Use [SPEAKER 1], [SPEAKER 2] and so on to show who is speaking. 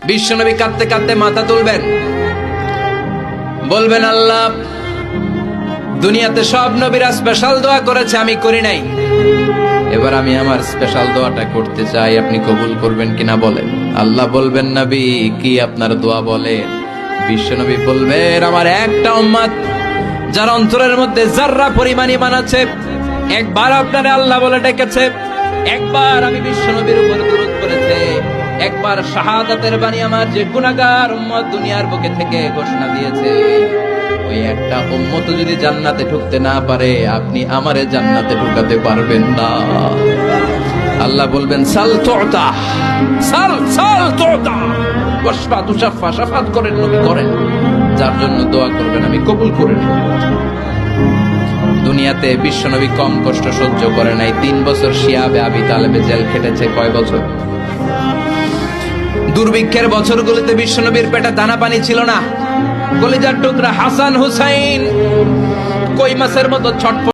[SPEAKER 1] বিশ্বনবী কাঁদতে কাঁদতে মাথা তুলবেন, বলবেন আল্লাহ, দুনিয়াতে সব নবীরা স্পেশাল দোয়া করেছে, আমি করি নাই, এবার আমি আমার স্পেশাল দোয়াটা করতে চাই, আপনি কবুল করবেন কিনা বলেন। আল্লাহ বলবেন, নবী কি আপনার দোয়া বলেন? বিশ্বনবী বলবেন, আমার একটা উম্মত যার অন্তরের মধ্যে যাররা পরিমাণ ঈমান আছে, একবার আপনারে আল্লাহ বলে ডেকেছে, একবার আমি বিশ্বনবীর উপর দুরূদ পড়েছে, একবার শাহাদাতের বাণী আমার যে গুনাহগার উম্মত দুনিয়ার বুকে থেকে ঘোষণা দিয়েছে, ওই একটা উম্মত যদি জান্নাতে ঢুকতে না পারে, আপনি আমারে জান্নাতে ঢুকাতে পারবেন না। আল্লাহ বলবেন, সাল তুতা, সাল সাল তুতা, ওয়াশফা তুশাফা, শাফাত করেন নবী করেন, যার জন্য দোয়া করবেন আমি কবুল করে নেব। দুনিয়াতে বিশ্বনবী কম কষ্ট সহ্য করে নাই। 3 বছর শিয়াবে আবি তালেবে জেল খেটেছে। কয় বছর? দুর্ভিক্ষের বছরগুলোতে বিশ্বনবীর পেটে দানা পানি ছিল না। কলিজার টুকরা হাসান হুসাইন কই মাছের মতো ছটফট